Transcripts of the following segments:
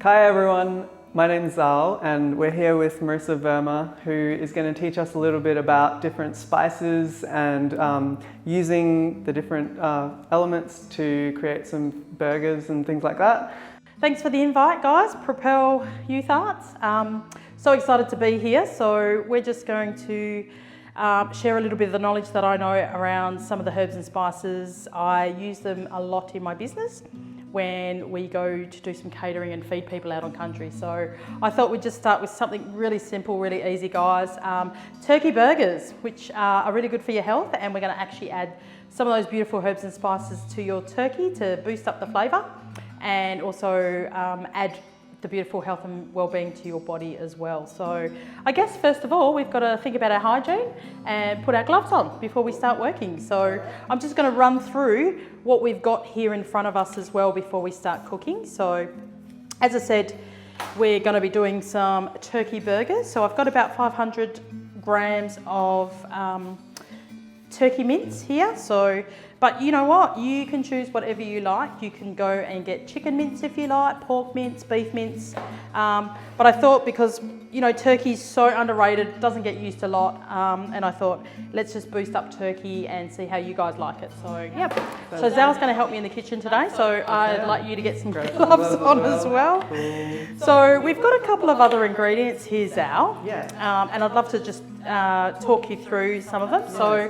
Hi everyone, my name's Zal and we're here with Marissa Verma, who is going to teach us a little bit about different spices and using the different elements to create some burgers and things like that. Thanks for the invite, guys. Propel Youth Arts. So excited to be here. So we're just going to share a little bit of the knowledge that I know around some of the herbs and spices. I use them a lot in my business when we go to do some catering and feed people out on country. So I thought we'd just start with something really simple, really easy, guys. Turkey burgers, which are really good for your health, and we're going to actually add some of those beautiful herbs and spices to your turkey to boost up the flavour, and also add the beautiful health and well-being to your body as well. So I guess first of all, we've got to think about our hygiene and put our gloves on before we start working. So I'm just going to run through what we've got here in front of us as well before we start cooking. So as I said, we're going to be doing some turkey burgers. So I've got about 500 grams of turkey mince here. But you know what? You can choose whatever you like. You can go and get chicken mince if you like, pork mince, beef mince. But I thought, because you know turkey's so underrated, doesn't get used a lot, and I thought let's just boost up turkey and see how you guys like it. So yeah. So Zal's going to help me in the kitchen today. So I'd like you to get some gloves on as well. So we've got a couple of other ingredients here, Zal. And I'd love to just talk you through some of them. So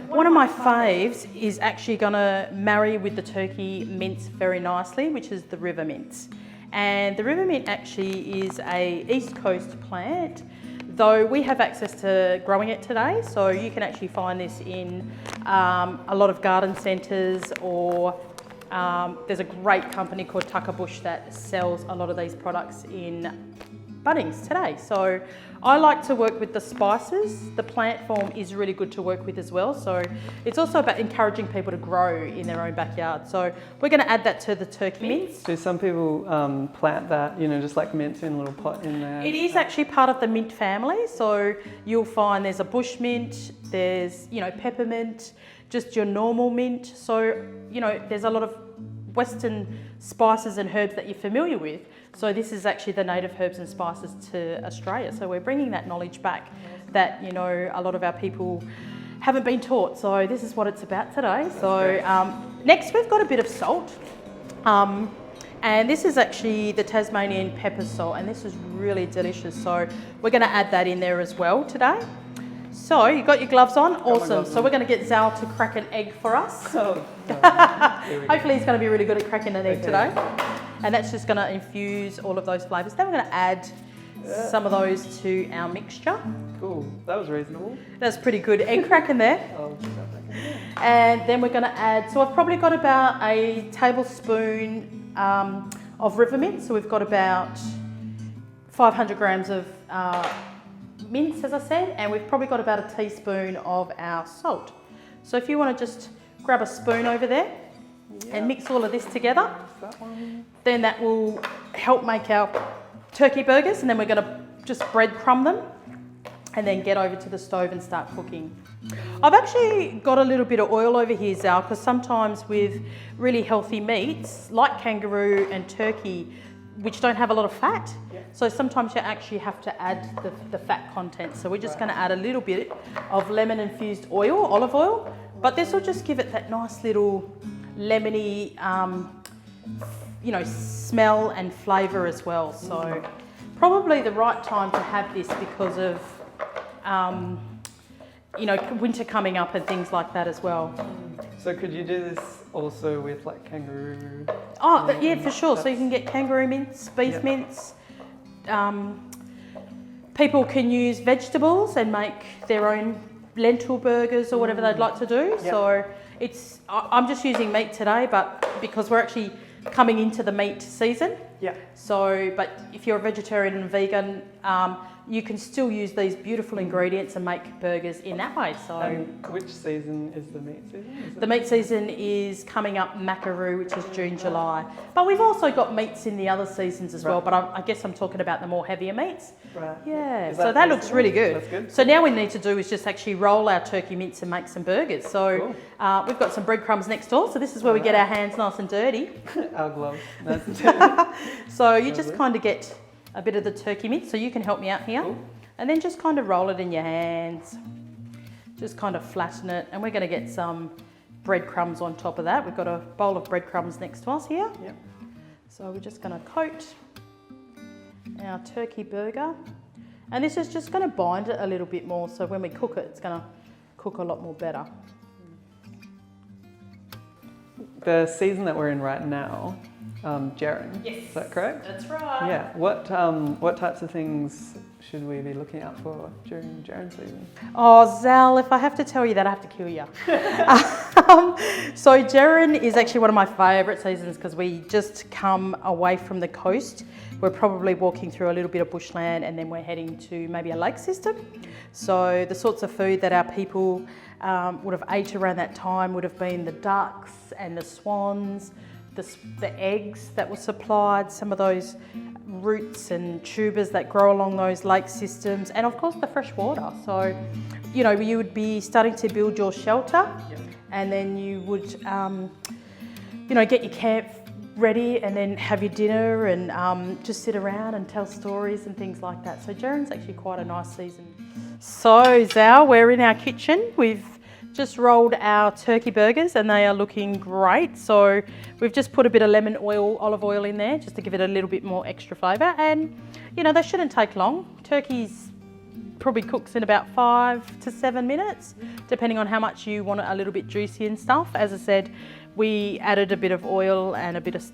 one of my faves is actually going to marry with the turkey mince very nicely, which is the river mince. And the river mint actually is a East Coast plant, though we have access to growing it today. So you can actually find this in a lot of garden centres, or there's a great company called Tucker Bush that sells a lot of these products in Bunnings today. So I like to work with the spices. The plant form is really good to work with as well. So it's also about encouraging people to grow in their own backyard. So we're going to add that to the turkey mince. Do some people plant that, you know, just like mint in a little pot in there? It is actually part of the mint family. So you'll find there's a bush mint, there's, you know, peppermint, just your normal mint. So, you know, there's a lot of Western spices and herbs that you're familiar with. So this is actually the native herbs and spices to Australia. So we're bringing that knowledge back that, you know, a lot of our people haven't been taught. So this is what it's about today. So next we've got a bit of salt. And this is actually the Tasmanian pepper salt, and this is really delicious. So we're going to add that in there as well today. So you got your gloves on? Awesome. So we're going to get Zal to crack an egg for us. Oh, no. Hopefully he's going to be really good at cracking an egg today. And that's just going to infuse all of those flavours. Then we're going to add some of those to our mixture. Cool. That was reasonable. That's pretty good. Egg cracking there. And then we're going to add, so I've probably got about a tablespoon of river mint. So we've got about 500 grams of mince, as I said, and we've probably got about a teaspoon of our salt. So if you want to just grab a spoon over there and mix all of this together, then that will help make our turkey burgers, and then we're going to just breadcrumb them and then get over to the stove and start cooking. I've actually got a little bit of oil over here, Zal, because sometimes with really healthy meats like kangaroo and turkey, which don't have a lot of fat, so sometimes you actually have to add the fat content. So we're just going to add a little bit of lemon infused oil, olive oil, but this will just give it that nice little lemony, you know, smell and flavour as well. So probably the right time to have this because of, you know, winter coming up and things like that as well. So could you do this also with like kangaroo? Oh, yeah, for sure. So you can get kangaroo mince, beef mince. People can use vegetables and make their own lentil burgers or whatever they'd like to do. So it's, I'm just using meat today, but because we're actually coming into the meat season. So, but if you're a vegetarian and vegan, you can still use these beautiful ingredients and make burgers in that way. So, and which season is the meat season? The meat season is coming up Macaroo, which is June, July. But we've also got meats in the other seasons as well, but I guess I'm talking about the more heavier meats. Right. Yeah, so that looks really good. That's good. So now we need to do is just actually roll our turkey mince and make some burgers. So Cool. We've got some breadcrumbs next door, so this is where we get our hands nice and dirty. Our gloves. So you just kind of get a bit of the turkey mince, so you can help me out here. Cool. And then just kind of roll it in your hands. Just kind of flatten it, and we're going to get some breadcrumbs on top of that. We've got a bowl of breadcrumbs next to us here. Yep. So we're just going to coat our turkey burger. And this is just going to bind it a little bit more, so when we cook it, it's going to cook a lot more better. The season that we're in right now, Jaren. Yes. Is that correct? That's right. Yeah. What types of things should we be looking out for during Jaren season? Oh, Zal, if I have to tell you that, I have to kill you. So Jaren is actually one of my favourite seasons because we just come away from the coast. We're probably walking through a little bit of bushland and then we're heading to maybe a lake system. So the sorts of food that our people would have ate around that time would have been the ducks and the swans, the eggs that were supplied, some of those roots and tubers that grow along those lake systems, and of course the fresh water. So, you know, you would be starting to build your shelter, and then you would, you know, get your camp ready and then have your dinner and just sit around and tell stories and things like that. So Jaren's actually quite a nice season. So Zal, we're in our kitchen. We've just rolled our turkey burgers and they are looking great. So we've just put a bit of olive oil in there just to give it a little bit more extra flavour, and you know, they shouldn't take long. Turkey's probably cooks in about 5 to 7 minutes, depending on how much you want it a little bit juicy and stuff. As I said, we added a bit of oil and a bit of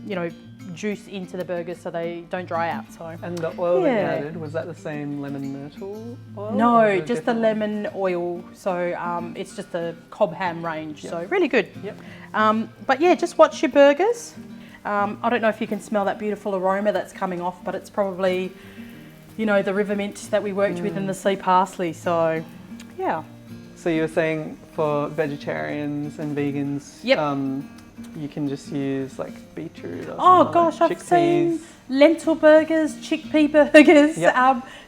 you know, juice into the burgers so they don't dry out. So. And the oil that you added, was that the same lemon myrtle oil? No, just the lemon oil. So it's just the cob ham range. So really good. Yep. But yeah, just watch your burgers. I don't know if you can smell that beautiful aroma that's coming off, but it's probably, you know, the river mint that we worked with and the sea parsley. So yeah. So you were saying for vegetarians and vegans, you can just use like beetroot or Oh gosh, I've seen lentil burgers, chickpea burgers.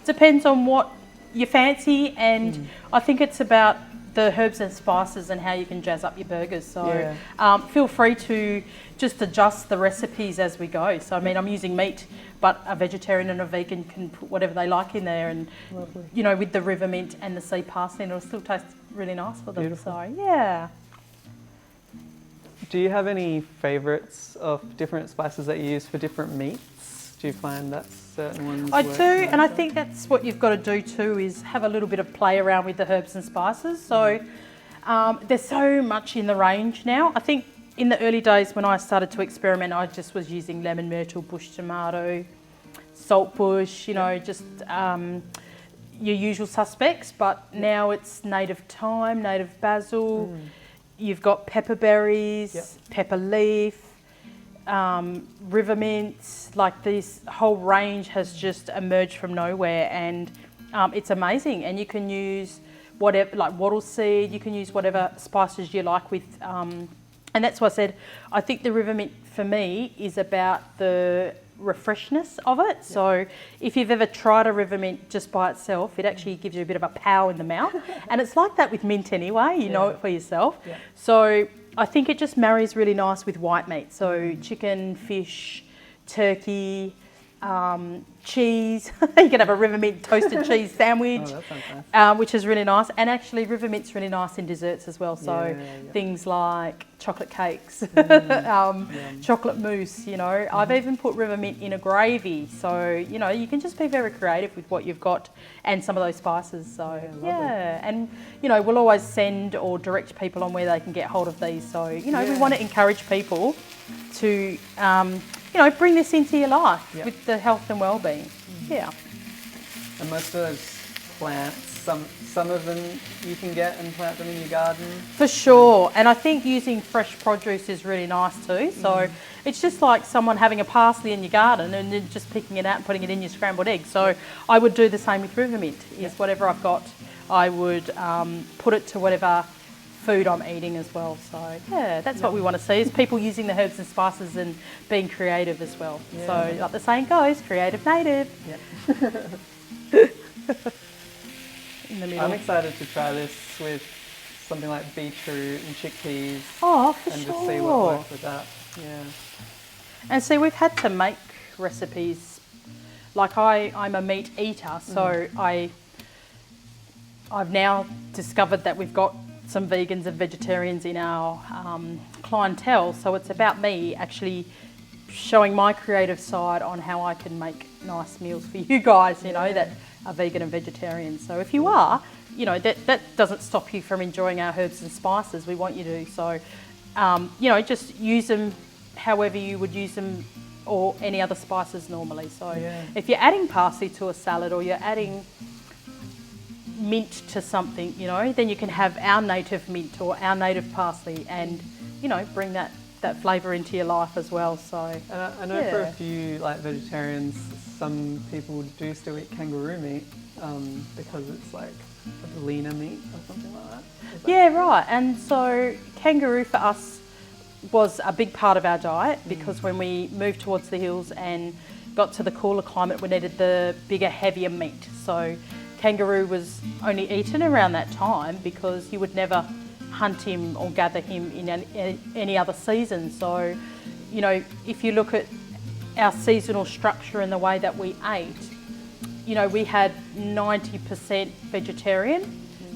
Depends on what you fancy, and I think it's about the herbs and spices and how you can jazz up your burgers. So feel free to just adjust the recipes as we go. So I mean, I'm using meat, but a vegetarian and a vegan can put whatever they like in there, and you know, with the river mint and the sea parsley, and it'll still taste really nice for them. Beautiful. So yeah. Do you have any favourites of different spices that you use for different meats? Do you find that certain ones I work do, and I think that's what you've got to do too, is have a little bit of play around with the herbs and spices. So there's so much in the range now. I think in the early days when I started to experiment, I just was using lemon myrtle, bush tomato, saltbush, you know, just your usual suspects. But now it's native thyme, native basil. You've got pepper berries, pepper leaf, river mint. Like, this whole range has just emerged from nowhere, and it's amazing. And you can use whatever, like wattle seed, you can use whatever spices you like with, and that's why I said, I think the river mint for me is about the refreshness of it. So if you've ever tried a river mint just by itself, it actually gives you a bit of a pow in the mouth. And it's like that with mint anyway, you know it for yourself. So I think it just marries really nice with white meat. So chicken, fish, turkey, cheese. You can have a river mint toasted cheese sandwich, which is really nice. And actually river mint's really nice in desserts as well. So things like chocolate cakes, chocolate mousse, you know. I've even put river mint in a gravy. So, you know, you can just be very creative with what you've got and some of those spices. So and you know, we'll always send or direct people on where they can get hold of these. So, you know, we want to encourage people to you know, bring this into your life with the health and well-being. And most of those plants some of them you can get and plant them in your garden. For sure, and I think using fresh produce is really nice too. So it's just like someone having a parsley in your garden and then just picking it out and putting it in your scrambled eggs. So I would do the same with river mint. Is whatever I've got, I would put it to whatever food I'm eating as well. So yeah, that's what we want to see, is people using the herbs and spices and being creative as well. Yeah. So like the saying goes, creative native. Yeah. In the middle. I'm excited to try this with something like beetroot and chickpeas. Oh, for and sure. just see what works with that. Yeah. And see, we've had to make recipes. Like I'm a meat eater, so I've now discovered that we've got some vegans and vegetarians in our clientele. So it's about me actually showing my creative side on how I can make nice meals for you guys, you know, that are vegan and vegetarian. So if you are, you know, that doesn't stop you from enjoying our herbs and spices. We want you to. So, you know, just use them however you would use them, or any other spices normally. So if you're adding parsley to a salad, or you're adding mint to something, you know, then you can have our native mint or our native parsley and, you know, bring that flavour into your life as well. So and I know for a few like vegetarians, some people do still eat kangaroo meat because it's like a leaner meat or something like that. Yeah, right. And so kangaroo for us was a big part of our diet, because when we moved towards the hills and got to the cooler climate, we needed the bigger, heavier meat. So kangaroo was only eaten around that time, because you would never hunt him or gather him in any other season. So, you know, if you look at our seasonal structure and the way that we ate, you know, we had 90% vegetarian,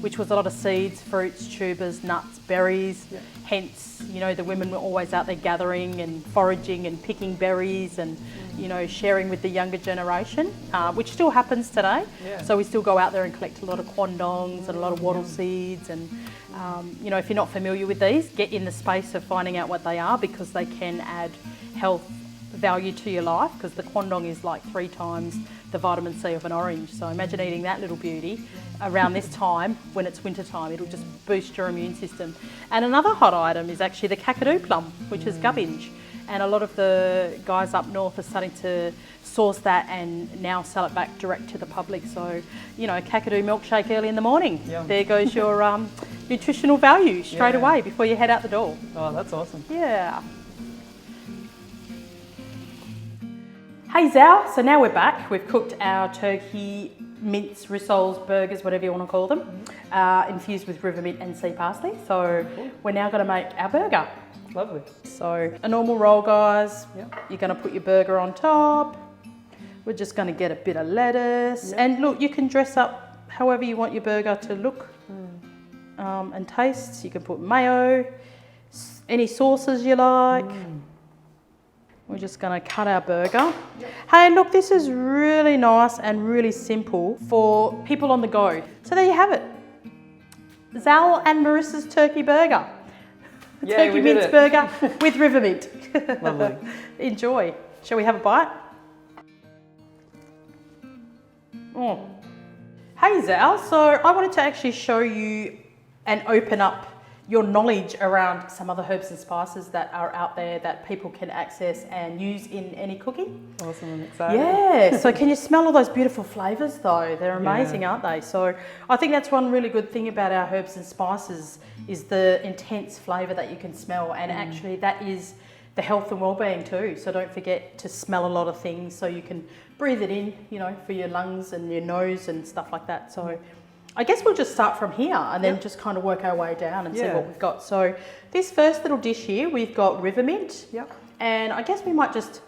which was a lot of seeds, fruits, tubers, nuts, berries. Hence, you know, the women were always out there gathering and foraging and picking berries and, you know, sharing with the younger generation, which still happens today. So we still go out there and collect a lot of quandongs and a lot of wattle seeds. And, you know, if you're not familiar with these, get in the space of finding out what they are, because they can add health value to your life, because the quandong is like 3 times the vitamin C of an orange. So imagine eating that little beauty around this time when it's winter time. It'll just boost your immune system. And another hot item is actually the kakadu plum, which is gubbinge. And a lot of the guys up north are starting to source that and now sell it back direct to the public. So, you know, kakadu milkshake early in the morning. There goes your nutritional value straight away before you head out the door. Oh, that's awesome. Yeah. Hey Zal, so now we're back. We've cooked our turkey mince, rissoles, burgers, whatever you want to call them, infused with river mint and sea parsley. So we're now going to make our burger. Lovely. So a normal roll, guys. You're going to put your burger on top. We're just going to get a bit of lettuce. And look, you can dress up however you want your burger to look and taste. You can put mayo, any sauces you like. We're just going to cut our burger. Hey, look, this is really nice and really simple for people on the go. So there you have it. Zal and Marissa's turkey burger. Turkey mince burger with river mint. Lovely. Enjoy. Shall we have a bite? Oh. Hey Zal, so I wanted to actually show you and open up your knowledge around some other herbs and spices that are out there that people can access and use in any cooking. Awesome, I'm excited. Yeah, so can you smell all those beautiful flavours though? They're amazing, aren't they? So I think that's one really good thing about our herbs and spices, is the intense flavour that you can smell, and actually that is the health and well-being too. So don't forget to smell a lot of things so you can breathe it in, you know, for your lungs and your nose and stuff like that. So I guess we'll just start from here and then just kind of work our way down and see what we've got. So this first little dish here, we've got river mint. And I guess we might just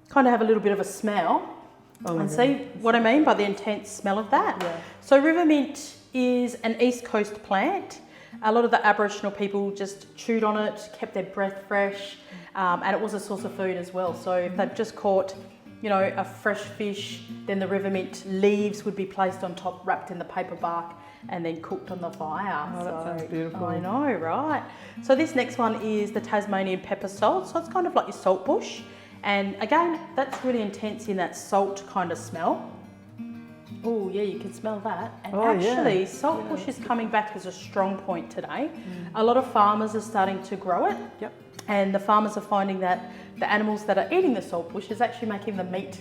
kind of have a little bit of a smell and see what I mean by the intense smell of that. So river mint is an East Coast plant. A lot of the Aboriginal people just chewed on it, kept their breath fresh, and it was a source of food as well. So if they've just caught, you know, a fresh fish, then the river mint leaves would be placed on top, wrapped in the paper bark, and then cooked on the fire. Oh, that sounds beautiful. I know, right? So this next one is the Tasmanian pepper salt. So it's kind of like your salt bush. And again, that's really intense in that salt kind of smell. Oh yeah, you can smell that. And Oh, yeah. actually, saltbush is coming back as a strong point today. A lot of farmers are starting to grow it. Yep. And the farmers are finding that the animals that are eating the saltbush is actually making the meat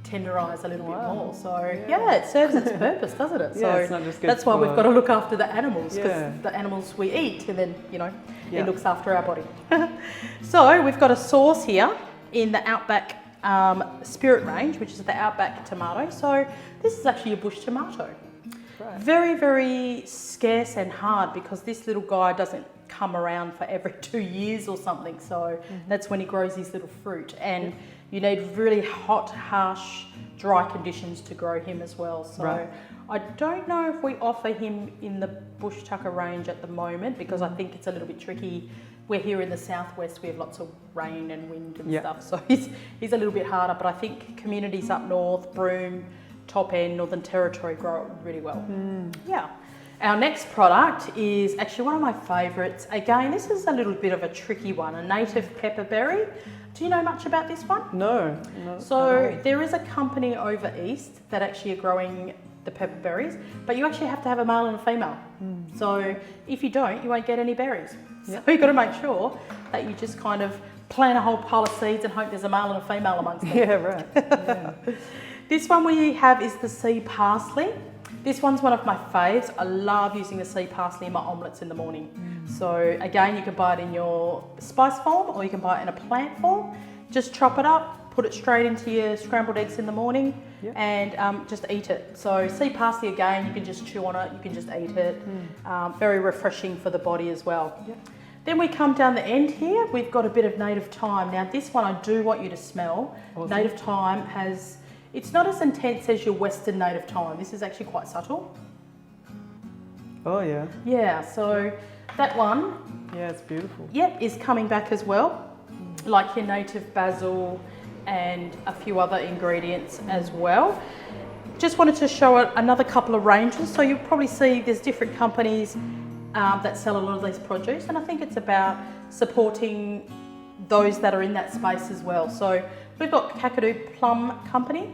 tenderise a little bit more. So yeah, it serves its purpose, doesn't it? So it's not just good that's why we've for- got to look after the animals, because Yeah. the animals we eat, and then Yeah. it looks after our body. So we've got a sauce here in the Outback Spirit range, which is the Outback tomato. So this is actually a bush tomato. Right. Very, very scarce and hard, because this little guy doesn't come around for every 2 years or something. So that's when he grows his little fruit. And you need really hot, harsh, dry conditions to grow him as well. So Right. I don't know if we offer him in the bush tucker range at the moment, because I think it's a little bit tricky. We're here in the southwest, we have lots of rain and wind and stuff, so he's a little bit harder. But I think communities up north, Broome, Top End, Northern Territory grow it really well. Yeah. Our next product is actually one of my favourites. Again, this is a little bit of a tricky one, a native pepperberry. Do you know much about this one? No. So there is a company over east that actually are growing the pepperberries, but you actually have to have a male and a female. So if you don't, you won't get any berries. So you've got to make sure that you just kind of plant a whole pile of seeds and hope there's a male and a female amongst them. Yeah, right. Yeah. This one we have is the sea parsley. This one's one of my faves. I love using the sea parsley in my omelettes in the morning. So again, you can buy it in your spice form, or you can buy it in a plant form. Just chop it up, put it straight into your scrambled eggs in the morning, and just eat it. So sea parsley, again, you can just chew on it, you can just eat it. Very refreshing for the body as well. Then we come down the end here, we've got a bit of native thyme. Now this one I do want you to smell. Awesome. Native thyme it's not as intense as your Western native thyme. This is actually quite subtle. Oh yeah. Yeah, so that one, Yeah, it's beautiful. is coming back as well, like your native basil and a few other ingredients as well. Just wanted to show another couple of ranges. So you'll probably see there's different companies that sell a lot of these produce, and I think it's about supporting those that are in that space as well. So we've got Kakadu Plum Company,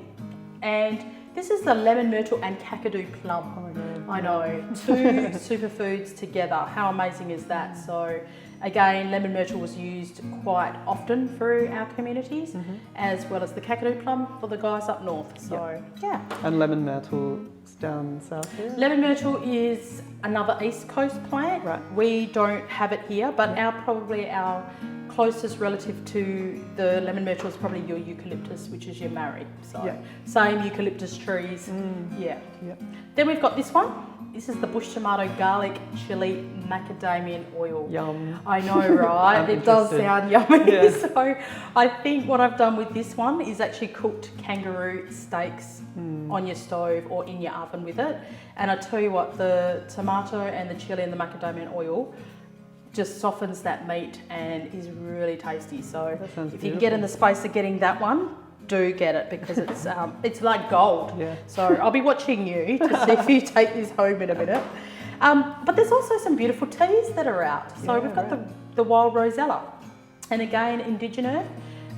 and this is the lemon myrtle and Kakadu plum. Oh my God. I know, two superfoods together. How amazing is that? So again, lemon myrtle was used quite often through our communities, as well as the Kakadu plum for the guys up north. So yeah. And lemon myrtle down south here? Lemon myrtle is another East Coast plant. Right. We don't have it here, but probably our closest relative to the lemon myrtle is probably your eucalyptus, which is your marri. So same eucalyptus trees. Then we've got this one. This is the bush tomato garlic chili macadamian oil. Yum. I know, right? It does interested. sound yummy. Yeah. So I think what I've done with this one is actually cooked kangaroo steaks on your stove or in your oven with it. And I tell you what, the tomato and the chili and the macadamian oil just softens that meat and is really tasty. So if you can get in the space of getting that one, do get it, because it's like gold. Yeah. So I'll be watching you to see if you take this home in a minute. But there's also some beautiful teas that are out. So we've got the wild rosella, and again, indigenous.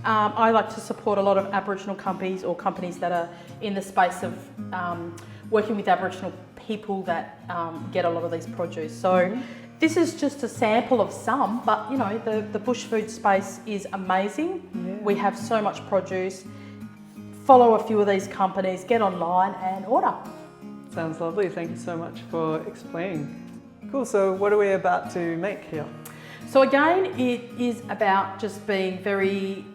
I like to support a lot of Aboriginal companies or companies that are in the space of working with Aboriginal people that get a lot of these produce. So this is just a sample of some, but you know, the bush food space is amazing. We have so much produce. Follow a few of these companies, get online and order. Sounds lovely. Thank you so much for explaining. Cool. So what are we about to make here? So again, it is about just being very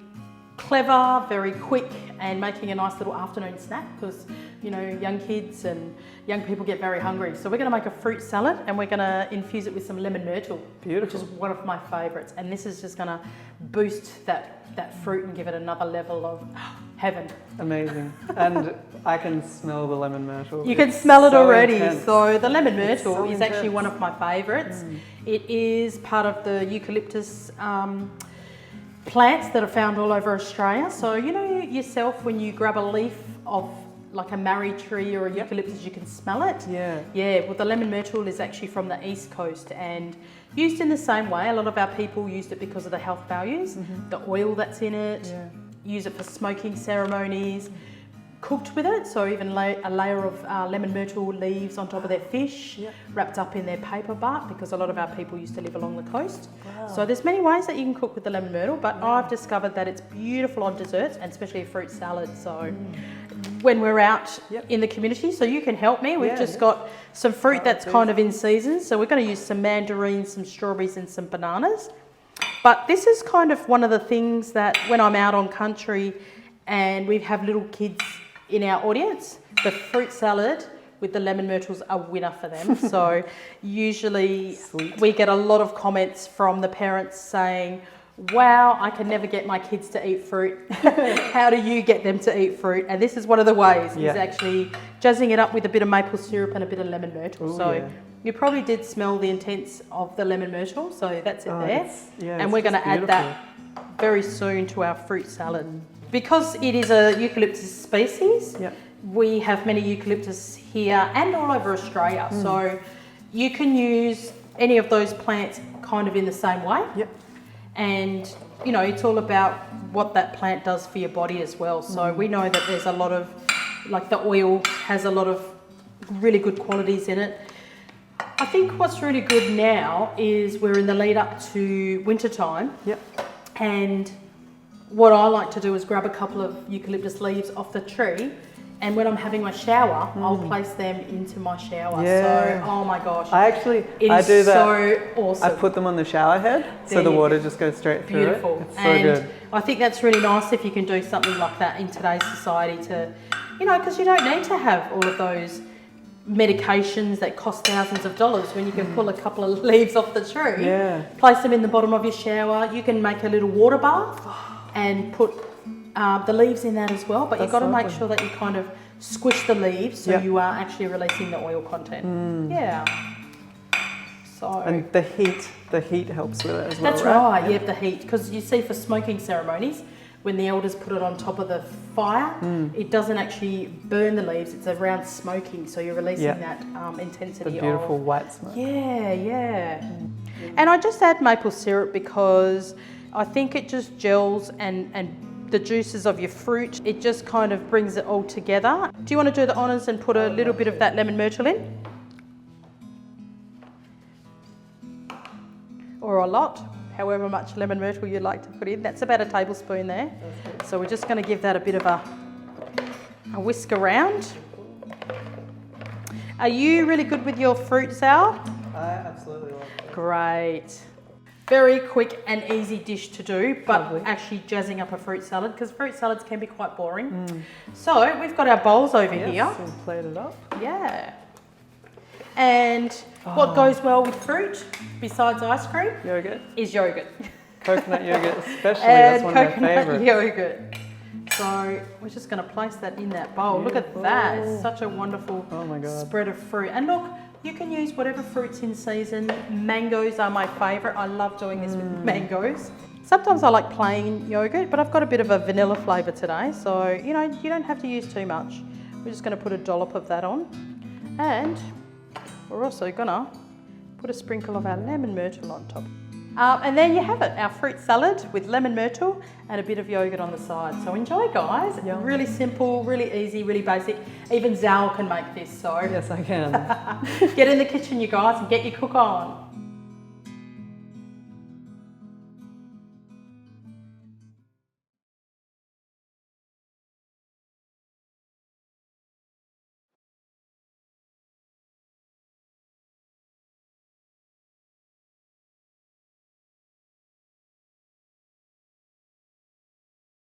clever, very quick, and making a nice little afternoon snack, because you know, young kids and young people get very hungry. So we're going to make a fruit salad, and we're going to infuse it with some lemon myrtle, which is one of my favourites. And this is just going to boost that fruit and give it another level of heaven. Amazing. And I can smell the lemon myrtle. You can smell it already. Intense. So the lemon myrtle so is actually intense. one of my favourites. It is part of the eucalyptus plants that are found all over Australia. So you know yourself, when you grab a leaf of like a marri tree or a eucalyptus, you can smell it. Yeah, well, the lemon myrtle is actually from the East Coast and used in the same way. A lot of our people used it because of the health values, the oil that's in it, use it for smoking ceremonies, cooked with it. So even a layer of lemon myrtle leaves on top of their fish, wrapped up in their paper bark, because a lot of our people used to live along the coast. Wow. So there's many ways that you can cook with the lemon myrtle, but I've discovered that it's beautiful on desserts, and especially a fruit salad. So when we're out in the community, so you can help me. We've just got some fruit that's kind of in season. So we're going to use some mandarins, some strawberries and some bananas. But this is kind of one of the things that when I'm out on country and we have little kids in our audience, the fruit salad with the lemon myrtle's a winner for them. So usually we get a lot of comments from the parents saying, wow, I can never get my kids to eat fruit. How do you get them to eat fruit? And this is one of the ways, is actually jazzing it up with a bit of maple syrup and a bit of lemon myrtle. So you probably did smell the intents of the lemon myrtle, so that's it there. And we're going to add that very soon to our fruit salad. Because it is a eucalyptus species, we have many eucalyptus here and all over Australia. So you can use any of those plants kind of in the same way. And, you know, it's all about what that plant does for your body as well. So we know that there's a lot of, like the oil has a lot of really good qualities in it. I think what's really good now is we're in the lead up to winter time. And what I like to do is grab a couple of eucalyptus leaves off the tree, and when I'm having my shower, I'll place them into my shower. So, oh my gosh. I do that. So awesome. I put them on the shower head, so the water just goes straight through it. It's so good. I think that's really nice if you can do something like that in today's society to, you know, because you don't need to have all of those medications that cost thousands of dollars when you can pull a couple of leaves off the tree, place them in the bottom of your shower. You can make a little water bath and put the leaves in that as well, but you've got to make sure that you kind of squish the leaves so you are actually releasing the oil content. So and the heat helps with it as well. That's right. Yeah, the heat, because you see for smoking ceremonies, when the elders put it on top of the fire, it doesn't actually burn the leaves, it's around smoking, so you're releasing that intensity. The beautiful white smoke. And I just add maple syrup because I think it just gels and the juices of your fruit, it just kind of brings it all together. Do you want to do the honours and put a little bit of that lemon myrtle in? Or a lot, however much lemon myrtle you'd like to put in. That's about a tablespoon there. So we're just going to give that a bit of a whisk around. Are you really good with your fruit, Sal? I absolutely love it. Great. Very quick and easy dish to do, but actually jazzing up a fruit salad, because fruit salads can be quite boring. So we've got our bowls over here. So plate it up. And what goes well with fruit, besides ice cream? Yogurt. Is yogurt. Coconut yogurt especially, that's one of my favourites. Coconut yogurt. So we're just going to place that in that bowl. Look at that, it's such a wonderful spread of fruit. And look, you can use whatever fruit's in season. Mangoes are my favourite. I love doing this with mangoes. Sometimes I like plain yogurt, but I've got a bit of a vanilla flavour today. So, you know, you don't have to use too much. We're just going to put a dollop of that on. And we're also going to put a sprinkle of our lemon myrtle on top. And there you have it, our fruit salad with lemon myrtle and a bit of yogurt on the side. So enjoy, guys. Really simple, really easy, really basic. Even Zal can make this, so. Yes, I can. Get in the kitchen, you guys, and get your cook on.